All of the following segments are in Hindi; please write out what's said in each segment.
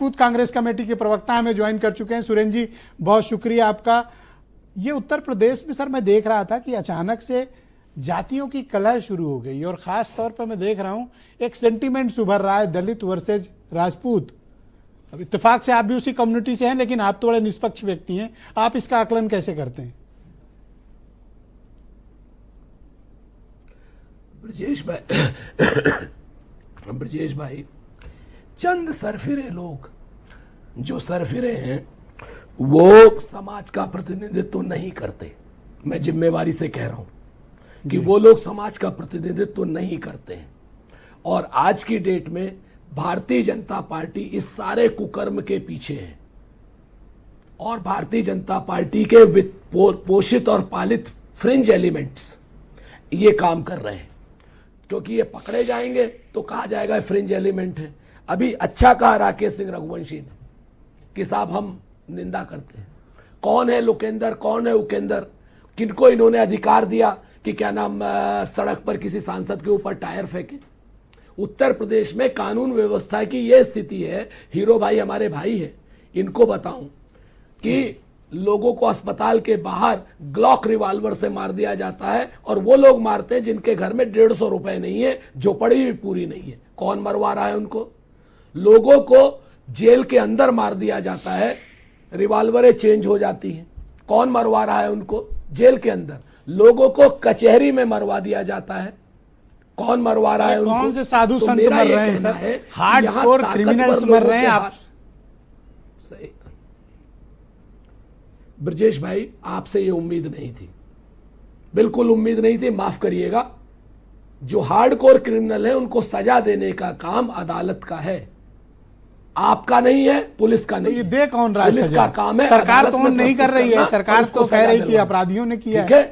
राजपूत कांग्रेस कमेटी के प्रवक्ता हमें ज्वाइन कर चुके हैं। सुरेंद्र जी, बहुत शुक्रिया आपका। ये उत्तर प्रदेश में सर मैं देख रहा था कि अचानक से जातियों की कलह शुरू हो गई और ख़ास तौर पर मैं देख रहा हूँ एक सेंटीमेंट्स उभर रहा है, दलित वर्सेज राजपूत। अब इत्तेफाक से आप भी उसी कम्युनिटी से हैं, लेकिन आप तो बड़े निष्पक्ष व्यक्ति हैं, आप इसका आकलन कैसे करते हैं? ब्रजेश भाई, चंद सरफिरे लोग जो सरफिरे हैं वो समाज का प्रतिनिधित्व नहीं करते। मैं जिम्मेवारी से कह रहा हूं कि वो लोग समाज का प्रतिनिधित्व नहीं करते हैं। और आज की डेट में भारतीय जनता पार्टी इस सारे कुकर्म के पीछे है और भारतीय जनता पार्टी के पोषित और पालित फ्रिंज एलिमेंट्स ये काम कर रहे हैं, क्योंकि ये पकड़े जाएंगे तो कहा जाएगा फ्रिंज एलिमेंट है। अभी अच्छा कहा राकेश सिंह रघुवंशी ने कि साहब हम निंदा करते हैं। कौन है लुकेंदर, कौन है उकेंदर, किनको इन्होंने अधिकार दिया कि क्या नाम सड़क पर किसी सांसद के ऊपर टायर फेंके? उत्तर प्रदेश में कानून व्यवस्था की यह स्थिति है। हीरो भाई हमारे भाई है, इनको बताऊं कि लोगों को अस्पताल के बाहर ग्लॉक रिवाल्वर से मार दिया जाता है और वो लोग मारते हैं जिनके घर में 150 रुपए नहीं है, झोपड़ी भी पूरी नहीं है। कौन मरवा रहा है उनको? लोगों को जेल के अंदर मार दिया जाता है, रिवाल्वरें चेंज हो जाती हैं। कौन मरवा रहा है उनको? जेल के अंदर। लोगों को कचहरी में मरवा दिया जाता है। कौन मरवा रहा है उनको? कौन से साधु संत मर रहे हैं सर? हार्डकोर क्रिमिनल्स मर रहे हैं। आप सही ब्रजेश भाई, आपसे ये उम्मीद नहीं थी, बिल्कुल उम्मीद नहीं थी, माफ करिएगा। जो हार्डकोर क्रिमिनल है उनको सजा देने का काम अदालत का है, आपका नहीं है, पुलिस का नहीं। तो ये दे कौन रहा है पुलिस सजा? का काम है। सरकार तो नहीं कर रही है, सरकार तो कह रही कि अपराधियों ने किया है।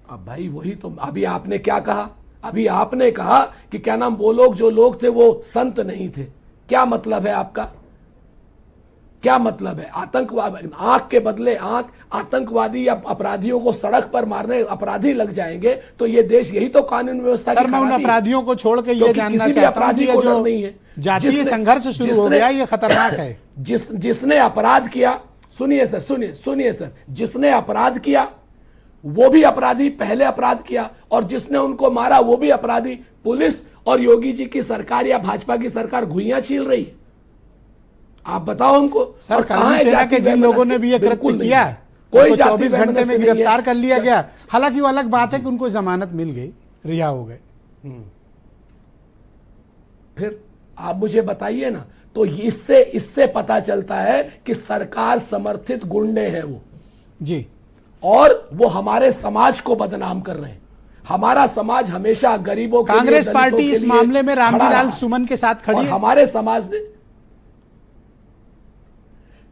अब भाई वही तो अभी आपने क्या कहा? अभी आपने कहा कि क्या नाम वो लोग जो लोग थे वो संत नहीं थे। क्या मतलब है आपका? क्या मतलब है? आतंकवाद, आंख के बदले आंख, आतंकवादी या अपराधियों को सड़क पर मारने अपराधी लग जाएंगे तो ये देश, यही तो कानून व्यवस्था की सर, मैं उन अपराधियों को छोड़ के ये जानना चाहता हूं कि ये जो जातीय संघर्ष शुरू हो गया ये खतरनाक है। जिसने अपराध किया, सुनिए सर, जिसने अपराध किया वो भी अपराधी, पहले अपराध किया, और जिसने उनको मारा वो भी अपराधी। पुलिस और योगी जी की सरकार या भाजपा की सरकार घुइयां छील रही है। आप बताओ उनको। सर, कर्मी सेना के जिन लोगों ने भी ये कृत्य किया, कोई 24 घंटे में गिरफ्तार कर लिया गया। हालांकि वो अलग बात है कि उनको जमानत मिल गई, रिहा हो गए। फिर आप मुझे बताइए ना, तो इससे पता चलता है कि सरकार समर्थित गुंडे हैं वो जी, और वो हमारे समाज को बदनाम कर रहे हैं। हमारा समाज हमेशा गरीबों के लिए, कांग्रेस पार्टी इस मामले में रामजी सुमन के साथ खड़ी है। हमारे समाज ने,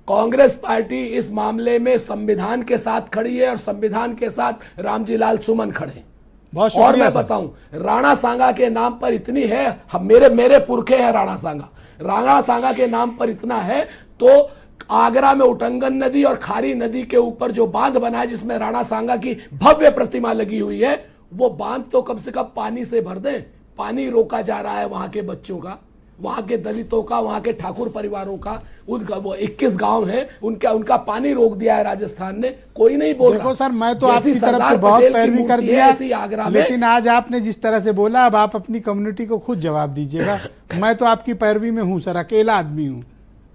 कांग्रेस पार्टी इस मामले में संविधान के साथ खड़ी है और संविधान के साथ रामजी लाल सुमन खड़े हैं। बहुत शुक्रिया। और मैं बताऊं, राणा सांगा के नाम पर इतनी है, हम मेरे पुरखे हैं राणा सांगा के नाम पर इतना है, तो आगरा में उटंगन नदी और खारी नदी के ऊपर जो बांध बना है जिसमें राणा सांगा की भव्य प्रतिमा लगी हुई है, वो बांध तो कम से कम पानी से भर दें। पानी रोका जा रहा है वहां के बच्चों का, वहां के दलितों का, वहां के ठाकुर परिवारों का। उनका वो 21 गांव है, उनका पानी रोक दिया है राजस्थान ने। कोई नहीं बोल रहा। देखो सर, मैं तो आपकी तरफ से बहुत पैरवी कर दिया, लेकिन आज आपने जिस तरह से बोला, अब आप अपनी कम्युनिटी को खुद जवाब दीजिएगा। मैं तो आपकी पैरवी में हूं सर, अकेला आदमी हूं।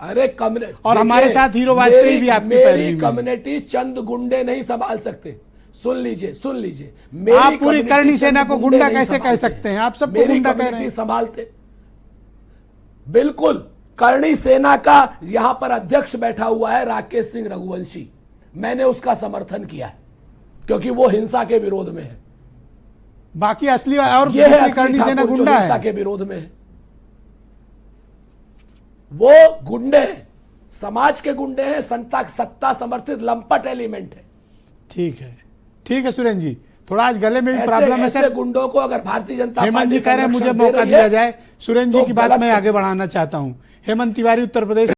अरे कम्युनिटी, और हमारे साथ हीरो वाजपेयी भी आपकी पैरवी में। कम्युनिटी चंद गुंडे नहीं संभाल सकते। सुन लीजिए, आप पूरी करणी सेना को गुंडा कैसे कह सकते हैं? आप सबको गुंडा कह रहे हैं। संभालते, बिल्कुल। करणी सेना का यहां पर अध्यक्ष बैठा हुआ है राकेश सिंह रघुवंशी, मैंने उसका समर्थन किया है क्योंकि वो हिंसा के विरोध में है। बाकी असली और करणी सेना गुंडा है, हिंसा के विरोध में है। वो गुंडे हैं, समाज के गुंडे हैं, सत्ता समर्थित लंपट एलिमेंट है। ठीक है सुरेंद्र जी, थोड़ा आज गले में भी प्रॉब्लम है सर। गुंडों को अगर भारतीय जनता हेमंत जी कह रहे हैं मुझे मौका दिया जाए। सुरेंद्र जी की बात मैं आगे बढ़ाना चाहता हूं। हेमंत तिवारी, उत्तर प्रदेश।